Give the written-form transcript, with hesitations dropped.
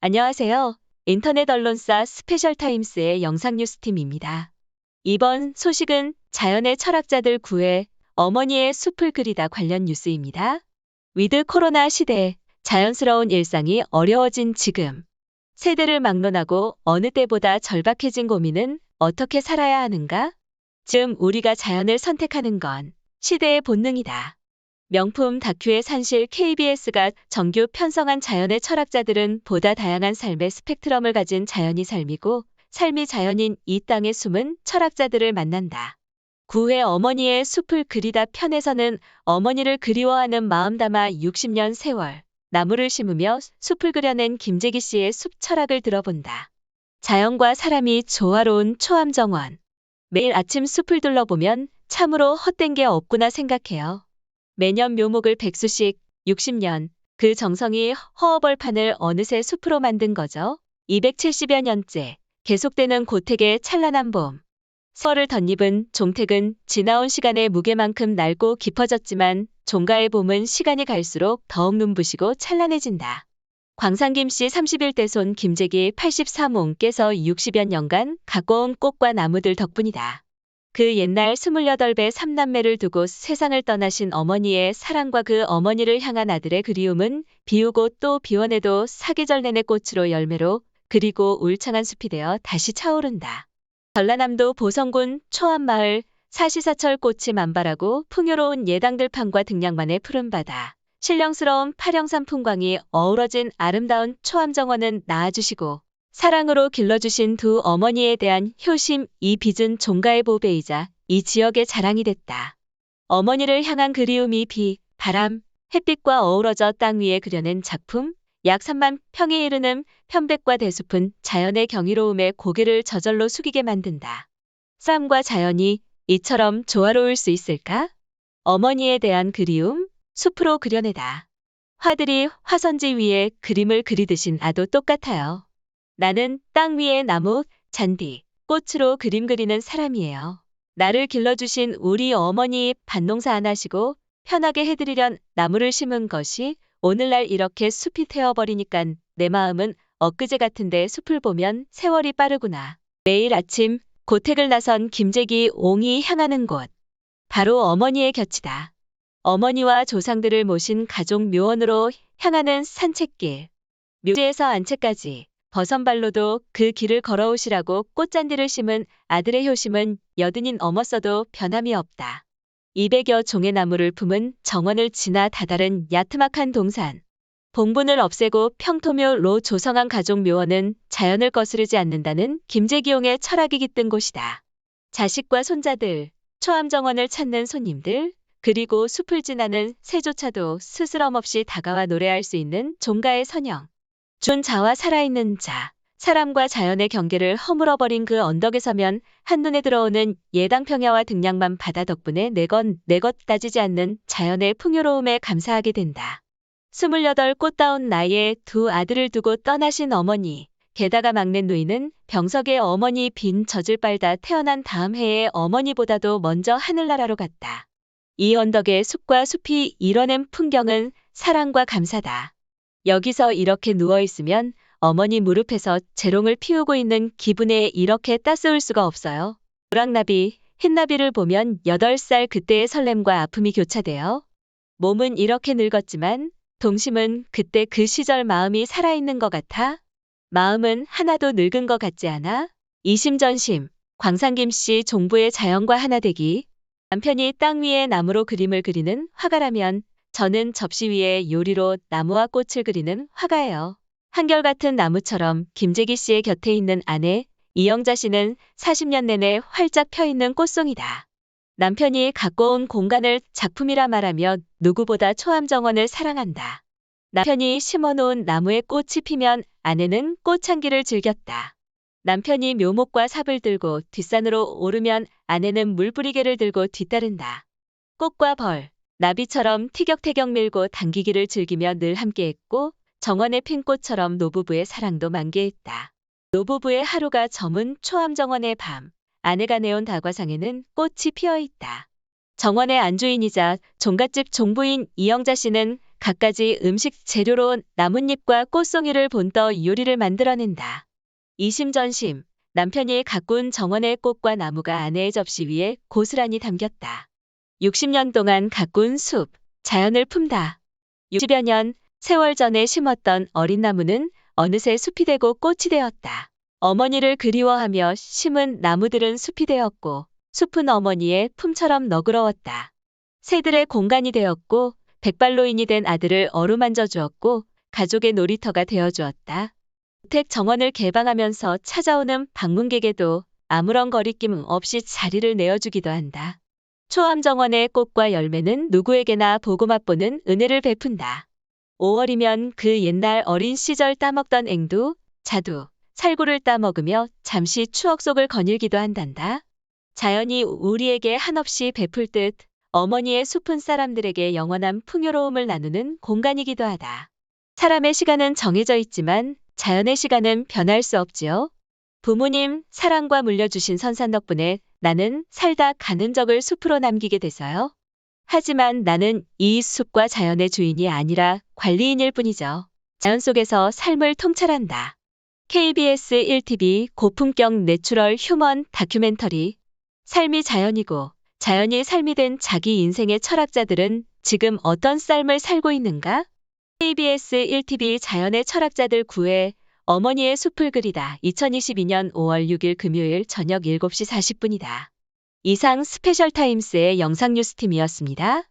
안녕하세요. 인터넷 언론사 스페셜타임스의 영상뉴스팀입니다. 이번 소식은 자연의 철학자들 구해 어머니의 숲을 그리다 관련 뉴스입니다. 위드 코로나 시대, 자연스러운 일상이 어려워진 지금, 세대를 막론하고 어느 때보다 절박해진 고민은 어떻게 살아야 하는가? 지금 우리가 자연을 선택하는 건 시대의 본능이다. 명품 다큐의 산실 KBS가 정규 편성한 자연의 철학자들은 보다 다양한 삶의 스펙트럼을 가진 자연이 삶이고 삶이 자연인 이 땅에 숨은 철학자들을 만난다. 9회 어머니의 숲을 그리다 편에서는 어머니를 그리워하는 마음 담아 60년 세월 나무를 심으며 숲을 그려낸 김재기 씨의 숲 철학을 들어본다. 자연과 사람이 조화로운 초암정원. 매일 아침 숲을 둘러보면 참으로 헛된 게 없구나 생각해요. 매년 묘목을 100수씩 60년, 그 정성이 허허벌판을 어느새 숲으로 만든 거죠. 270여 년째 계속되는 고택의 찬란한 봄. 세월을 덧입은 종택은 지나온 시간의 무게만큼 낡고 깊어졌지만 종가의 봄은 시간이 갈수록 더욱 눈부시고 찬란해진다. 광산김씨 31대 손 김재기 83옹께서 60여 년간 가꿔온 꽃과 나무들 덕분이다. 그 옛날 28배 3남매를 두고 세상을 떠나신 어머니의 사랑과 그 어머니를 향한 아들의 그리움은 비우고 또 비워내도 사계절 내내 꽃으로 열매로 그리고 울창한 숲이 되어 다시 차오른다. 전라남도 보성군 초암마을 사시사철 꽃이 만발하고 풍요로운 예당들판과 등량만의 푸른 바다, 신령스러운 파령산 풍광이 어우러진 아름다운 초암정원은 낳아주시고 사랑으로 길러주신 두 어머니에 대한 효심, 이 빚은 종가의 보배이자 이 지역의 자랑이 됐다. 어머니를 향한 그리움이 비, 바람, 햇빛과 어우러져 땅 위에 그려낸 작품, 약 3만 평에 이르는 편백과 대숲은 자연의 경이로움에 고개를 저절로 숙이게 만든다. 사람과 자연이 이처럼 조화로울 수 있을까? 어머니에 대한 그리움, 숲으로 그려내다. 화들이 화선지 위에 그림을 그리듯이 나도 똑같아요. 나는 땅 위의 나무, 잔디, 꽃으로 그림 그리는 사람이에요. 나를 길러주신 우리 어머니 밭농사 안 하시고 편하게 해드리련 나무를 심은 것이 오늘날 이렇게 숲이 되어버리니깐 내 마음은 엊그제 같은데 숲을 보면 세월이 빠르구나. 매일 아침 고택을 나선 김재기 옹이 향하는 곳. 바로 어머니의 곁이다. 어머니와 조상들을 모신 가족 묘원으로 향하는 산책길. 묘지에서 안채까지. 버선발로도 그 길을 걸어오시라고 꽃잔디를 심은 아들의 효심은 80이 넘었어도 변함이 없다. 200여 종의 나무를 품은 정원을 지나 다다른 야트막한 동산. 봉분을 없애고 평토묘로 조성한 가족 묘원은 자연을 거스르지 않는다는 김재기용의 철학이 깃든 곳이다. 자식과 손자들, 초암정원을 찾는 손님들, 그리고 숲을 지나는 새조차도 스스럼 없이 다가와 노래할 수 있는 종가의 선영. 준 자와 살아있는 자, 사람과 자연의 경계를 허물어버린 그 언덕에 서면 한눈에 들어오는 예당평야와 등량만 바다 덕분에 내 것 따지지 않는 자연의 풍요로움에 감사하게 된다. 28 꽃다운 나이에 두 아들을 두고 떠나신 어머니, 게다가 막내 누이는 병석의 어머니 빈 젖을 빨다 태어난 다음 해의 어머니보다도 먼저 하늘나라로 갔다. 이 언덕의 숲과 숲이 이뤄낸 풍경은 사랑과 감사다. 여기서 이렇게 누워있으면 어머니 무릎에서 재롱을 피우고 있는 기분에 이렇게 따스울 수가 없어요. 노랑나비, 흰나비를 보면 8살 그때의 설렘과 아픔이 교차돼요. 몸은 이렇게 늙었지만 동심은 그때 그 시절 마음이 살아있는 것 같아. 마음은 하나도 늙은 것 같지 않아? 이심전심, 광산김씨 종부의 자연과 하나되기. 남편이 땅 위에 나무로 그림을 그리는 화가라면 저는 접시 위에 요리로 나무와 꽃을 그리는 화가예요. 한결같은 나무처럼 김재기 씨의 곁에 있는 아내 이영자 씨는 40년 내내 활짝 펴있는 꽃송이다. 남편이 갖고 온 공간을 작품이라 말하며 누구보다 초암정원을 사랑한다. 남편이 심어놓은 나무에 꽃이 피면 아내는 꽃향기를 즐겼다. 남편이 묘목과 삽을 들고 뒷산으로 오르면 아내는 물뿌리개를 들고 뒤따른다. 꽃과 벌, 나비처럼 티격태격 밀고 당기기를 즐기며 늘 함께했고 정원의 핀 꽃처럼 노부부의 사랑도 만개했다. 노부부의 하루가 저문 초암정원의 밤, 아내가 내온 다과상에는 꽃이 피어있다. 정원의 안주인이자 종갓집 종부인 이영자 씨는 갖가지 음식 재료로 나뭇잎과 꽃송이를 본떠 요리를 만들어낸다. 이심전심, 남편이 가꾼 정원의 꽃과 나무가 아내의 접시 위에 고스란히 담겼다. 60년 동안 가꾼 숲, 자연을 품다. 60여 년, 세월 전에 심었던 어린 나무는 어느새 숲이 되고 꽃이 되었다. 어머니를 그리워하며 심은 나무들은 숲이 되었고, 숲은 어머니의 품처럼 너그러웠다. 새들의 공간이 되었고, 백발노인이 된 아들을 어루만져 주었고, 가족의 놀이터가 되어 주었다. 주택 정원을 개방하면서 찾아오는 방문객에도 아무런 거리낌 없이 자리를 내어주기도 한다. 초암 정원의 꽃과 열매는 누구에게나 보고 맛보는 은혜를 베푼다. 5월이면 그 옛날 어린 시절 따먹던 앵두, 자두, 살구를 따먹으며 잠시 추억 속을 거닐기도 한단다. 자연이 우리에게 한없이 베풀 듯 어머니의 숲은 사람들에게 영원한 풍요로움을 나누는 공간이기도 하다. 사람의 시간은 정해져 있지만 자연의 시간은 변할 수 없지요. 부모님 사랑과 물려주신 선산 덕분에 나는 살다 가는 적을 숲으로 남기게 돼서요. 하지만 나는 이 숲과 자연의 주인이 아니라 관리인일 뿐이죠. 자연 속에서 삶을 통찰한다. KBS 1TV 고품격 내추럴 휴먼 다큐멘터리 삶이 자연이고 자연이 삶이 된 자기 인생의 철학자들은 지금 어떤 삶을 살고 있는가? KBS 1TV 자연의 철학자들 9회 어머니의 숲을 그리다 2022년 5월 6일 금요일 저녁 7시 40분이다. 이상 스페셜타임스의 영상뉴스팀이었습니다.